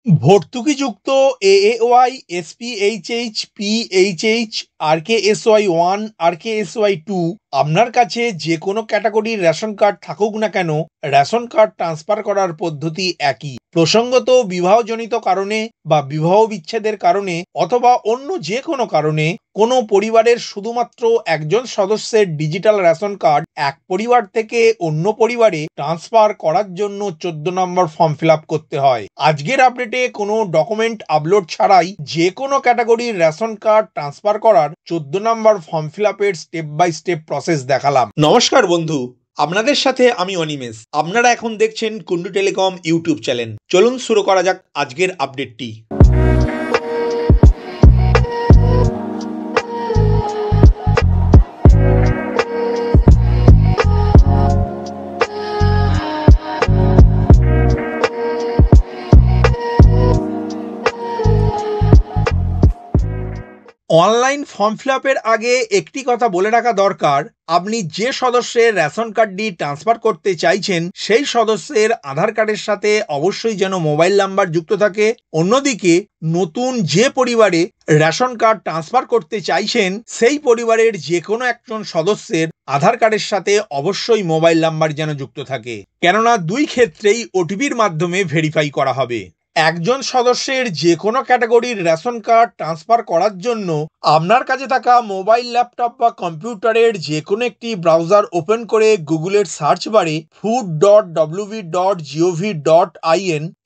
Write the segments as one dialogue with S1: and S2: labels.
S1: ভর্তুকিযুক্ত AAY, SPHH, PHH, RKSY 1, RKSY 2 আপনার কাছে যে কোনো ক্যাটাগরির রেশন কার্ড থাকুক না কেন, রেশন কার্ড ট্রান্সফার করার পদ্ধতি একই। প্রসঙ্গত বিবাহজনিত কারণে বা বিবাহ বিচ্ছেদের কারণে অথবা অন্য যে কোনো কারণে কোনো পরিবারের শুধুমাত্র একজন সদস্যের ডিজিটাল রেশন কার্ড এক পরিবার থেকে অন্য পরিবারে ট্রান্সফার করার জন্য 14 নম্বর ফর্ম ফিল আপ করতে হয়। আজকের আপডেটে কোনো ডকুমেন্ট আপলোড ছাড়াই যে কোনো ক্যাটাগরির রেশন কার্ড ট্রান্সফার করার 14 নম্বর ফর্ম ফিল আপের স্টেপ বাই স্টেপ প্রসেস দেখালাম। নমস্কার বন্ধু, আপনাদের সাথে আমি অনিমেষ। আপনারা এখন দেখছেন কুন্ডু টেলিকম ইউটিউব চ্যানেল। চলুন শুরু করা যাক আজকের আপডেটটি। অনলাইন ফর্ম ফিল আপের আগে একটি কথা বলে রাখা দরকার, আপনি যে সদস্যের রেশন কার্ডটি ট্রান্সফার করতে চাইছেন সেই সদস্যের আধার কার্ডের সাথে অবশ্যই যেন মোবাইল নাম্বার যুক্ত থাকে। অন্যদিকে নতুন যে পরিবারে রেশন কার্ড ট্রান্সফার করতে চাইছেন সেই পরিবারের যে কোনো একজন সদস্যের আধার কার্ডের সাথে অবশ্যই মোবাইল নাম্বার যেন যুক্ত থাকে, কেননা দুই ক্ষেত্রেই ওটিপির মাধ্যমে ভেরিফাই করা হবে। একজন সদস্যের যে কোনো ক্যাটাগরির রেশন কার্ড ট্রান্সফার করার জন্য আপনার কাছে থাকা মোবাইল, ল্যাপটপ বা কম্পিউটারের যে কোনো একটি ব্রাউজার ওপেন করে গুগলের সার্চ বারে food.wv.gov.in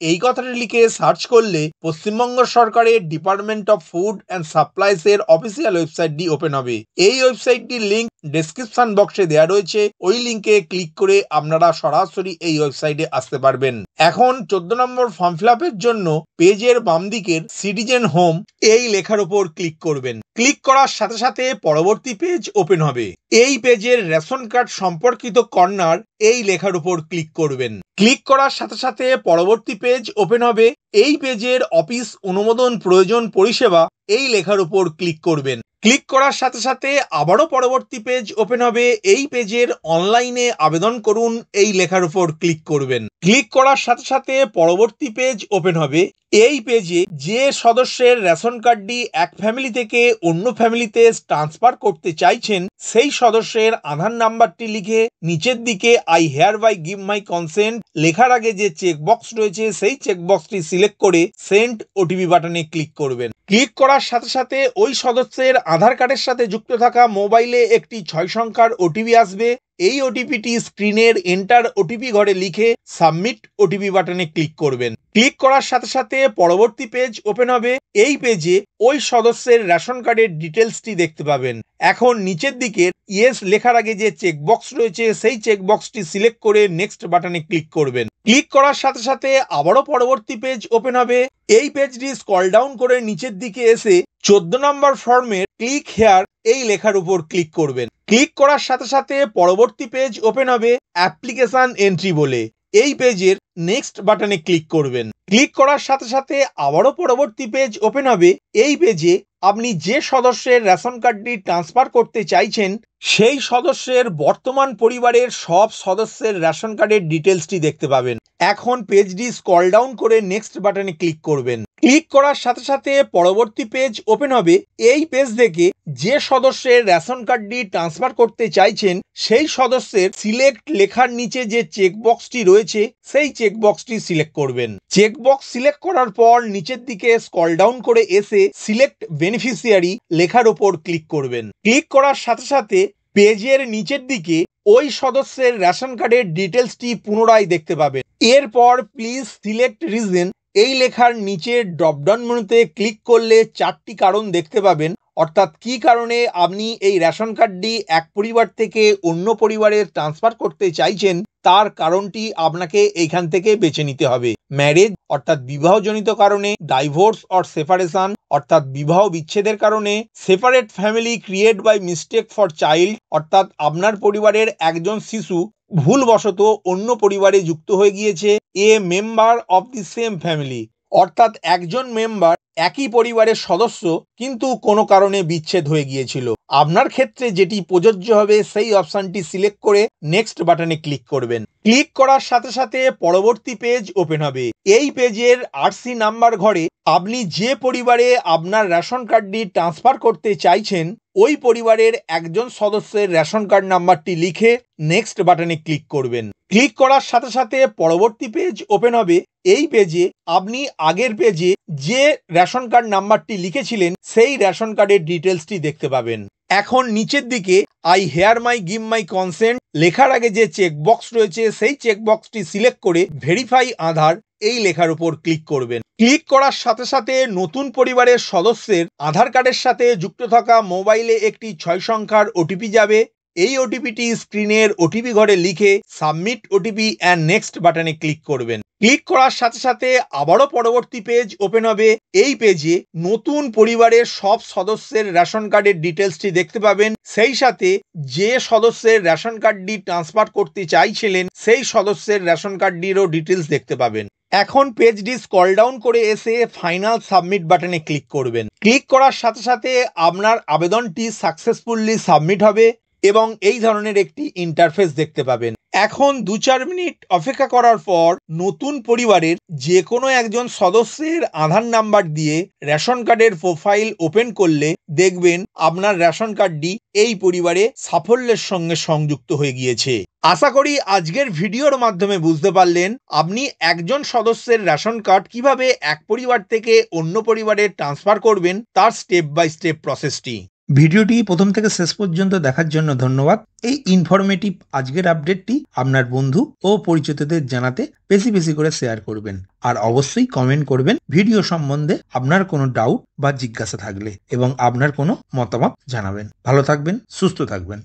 S1: এই কথাটি লিখে সার্চ করলে পশ্চিমবঙ্গ সরকারের department of food and supplies এর অফিসিয়াল ওয়েবসাইটটি ওপেন হবে। এই ওয়েবসাইটটির লিঙ্ক ডেসক্রিপশন বক্সে দেওয়া রয়েছে, ওই লিঙ্কে ক্লিক করে আপনারা সরাসরি এই ওয়েবসাইটে আসতে পারবেন। এখন 14 নম্বর ফর্ম ফিল আপের জন্য পেজের বাম দিকের সিটিজেন হোম এই লেখার উপর ক্লিক করবেন। ক্লিক করার সাথে সাথে পরবর্তী পেজ ওপেন হবে। এই পেজের রেশন কার্ড সম্পর্কিত কর্নার এই লেখার উপর ক্লিক করবেন। ক্লিক করার সাথে সাথে পরবর্তী পেজ ওপেন হবে। এই পেজের অফিস অনুমোদন প্রয়োজন পরিষেবা এই লেখার উপর ক্লিক করবেন। ক্লিক করার সাথে সাথে আবারও পরবর্তী পেজ ওপেন হবে। এই পেজের অনলাইনে আবেদন করুন এই লেখার উপর ক্লিক করবেন। ক্লিক করার সাথে সাথে পরবর্তী পেজ ওপেন হবে। এই পেজে যে সদস্যের রেশন কার্ডটি এক ফ্যামিলি থেকে অন্য ফ্যামিলিতে ট্রান্সফার করতে চাইছেন সেই সদস্যের আধার নাম্বারটি লিখে নিচের দিকে I hereby give my consent লেখার আগে যে চেকবক্স রয়েছে সেই চেকবক্সটি সিলেক্ট করে সেন্ড ওটিপি বাটনে ক্লিক করবেন। ক্লিক করার সাথে সাথে ওই সদস্যের আধার কার্ডের সাথে যুক্ত থাকা মোবাইলে একটি 6 সংখ্যার ওটিপি আসবে। এই ওটিপিটি স্ক্রিনের এন্টার ওটিপি ঘরে লিখে সাবমিট ওটিপি বাটনে ক্লিক করবেন। ক্লিক করার সাথে সাথে পরবর্তী পেজ ওপেন হবে। এই পেজে ওই সদস্যের রেশন কার্ডের ডিটেলসটি দেখতে পাবেন। এখন নিচের দিকের ইয়েস লেখার আগে যে চেকবক্স রয়েছে সেই চেকবক্সটি সিলেক্ট করে নেক্সট বাটনে ক্লিক করবেন। ক্লিক করার সাথে সাথে আবারও পরবর্তী পেজ ওপেন হবে। এই পেজটি স্ক্রল ডাউন করে নিচের দিকে এসে 14 নম্বর ফর্মের ক্লিক হেয়ার এই লেখার উপর ক্লিক করবেন। ক্লিক করার সাথে সাথে পরবর্তী পেজ ওপেন হবে অ্যাপ্লিকেশন এন্ট্রি বলে। এই পেজের নেক্সট বাটনে ক্লিক করবেন। ক্লিক করার সাথে সাথে আবারও পরবর্তী পেজ ওপেন হবে। এই পেজে আপনি যে সদস্যের রেশন কার্ডটি ট্রান্সফার করতে চাইছেন সেই সদস্যের বর্তমান পরিবারের সব সদস্যের রেশন কার্ডের ডিটেলসটি দেখতে পাবেন। এখন পেজটি স্ক্রল ডাউন করে নেক্সট বাটনে ক্লিক করবেন। ক্লিক করার সাথে সাথে পরবর্তী পেজ ওপেন হবে। এই পেজ থেকে যে সদস্যের রেশন কার্ডটি ট্রান্সফার করতে চাইছেন সেই সদস্যের সিলেক্ট লেখার নিচে যে চেকবক্সটি রয়েছে সেই চেকবক্সটি সিলেক্ট করবেন। চেকবক্স সিলেক্ট করার পর নিচের দিকে স্ক্রল ডাউন করে এসে সিলেক্ট বেনিফিশিয়ারি লেখার উপর ক্লিক করবেন। ক্লিক করার সাথে সাথে পেজের নিচের দিকে ওই সদস্যের রেশন কার্ডের ডিটেলসটি পুনরায় দেখতে পাবেন। এরপর প্লিজ সিলেক্ট রিজন এই লেখার নিচে ড্রপডাউন মেনুতে ক্লিক করলে 4টি কারণ দেখতে পাবেন, অর্থাৎ কি কারণে আপনি এই রেশন কার্ডটি এক পরিবার থেকে অন্য পরিবারে ট্রান্সফার করতে চাইছেন তার কারণটি আপনাকে এইখান থেকে বেছে নিতে হবে। ম্যারেজ অর্থাৎ বিবাহজনিত কারণে, ডাইভোর্স অর সেপারেশন অর্থাৎ বিবাহ বিচ্ছেদের কারণে, separate family create by mistake for child অর্থাৎ আপনার পরিবারের একজন শিশু ভুলবশত অন্য পরিবারে যুক্ত হয়ে গিয়েছে, a member of the same family অর্থাৎ একজন মেম্বার একই পরিবারের সদস্য কিন্তু কোনো কারণে বিচ্ছেদ হয়ে গিয়েছিল। আপনার ক্ষেত্রে যেটি প্রযোজ্য হবে সেই অপশনটি সিলেক্ট করে নেক্সট বাটনে ক্লিক করবেন। ক্লিক করার সাথে সাথে পরবর্তী পেজ ওপেন হবে। এই পেজের আরসি নাম্বার ঘরে আপনি যে পরিবারে আপনার রেশন কার্ডটি ট্রান্সফার করতে চাইছেন ওই পরিবারের একজন সদস্যের রেশন কার্ড নাম্বারটি লিখে নেক্সট বাটনে ক্লিক করবেন। ক্লিক করার সাথে সাথে পরবর্তী পেজ ওপেন হবে। এই পেজে আপনি আগের পেজে যে রেশন কার্ড নাম্বারটি লিখেছিলেন সেই রেশন কার্ডের ডিটেলসটি দেখতে পাবেন। এখন নিচের দিকে I here my give my consent লেখার আগে যে চেকবক্স রয়েছে সেই চেকবক্সটি সিলেক্ট করে ভেরিফাই আধার এই লেখার উপর ক্লিক করবেন। ক্লিক করার সাথে সাথে নতুন পরিবারের সদস্যের আধার কার্ডের সাথে যুক্ত থাকা মোবাইলে একটি 6 সংখ্যার ওটিপি যাবে। এই ওটিপিটি স্ক্রিনের ওটিপি ঘরে লিখে সাবমিট ওটিপি অ্যান্ড নেক্সট বাটনে ক্লিক করবেন। ক্লিক করার সাথে সাথে আবারও পরবর্তী পেজ ওপেন হবে। এই পেজে নতুন পরিবারের সব সদস্যের রেশন কার্ডের ডিটেলসটি দেখতে পাবেন। সেই সাথে যে সদস্যের রেশন কার্ডটি ট্রান্সফার করতে চাইছিলেন সেই সদস্যের রেশন কার্ডটিরও ডিটেলস দেখতে পাবেন। এখন পেজটি স্ক্রল ডাউন করে এসে ফাইনাল সাবমিট বাটনে ক্লিক করবেন। ক্লিক করার সাথে সাথে আপনার আবেদনটি সাকসেসফুলি সাবমিট হবে এবং এই ধরনের একটি ইন্টারফেস দেখতে পাবেন। এখন 2-4 মিনিট অপেক্ষা করার পর নতুন পরিবারের যে কোনো একজন সদস্যের আধার নাম্বার দিয়ে রেশন কার্ডের প্রোফাইল ওপেন করলে দেখবেন আপনার রেশন কার্ডটি এই পরিবারে সাফল্যের সঙ্গে সংযুক্ত হয়ে গিয়েছে। আশা করি আজকের ভিডিওর মাধ্যমে বুঝতে পারলেন আপনি একজন সদস্যের রেশন কার্ড কিভাবে এক পরিবার থেকে অন্য পরিবারে ট্রান্সফার করবেন তার স্টেপ বাই স্টেপ প্রসেসটি। ভিডিওটি প্রথম থেকে শেষ পর্যন্ত দেখার জন্য ধন্যবাদ। এই ইনফরমেটিভ আজকের আপডেটটি আপনার বন্ধু ও পরিচিতদের জানাতে বেশি বেশি করে শেয়ার করবেন আর অবশ্যই কমেন্ট করবেন ভিডিও সম্বন্ধে আপনার কোনো ডাউট বা জিজ্ঞাসা থাকলে এবং আপনার কোনো মতামত জানাবেন। ভালো থাকবেন, সুস্থ থাকবেন।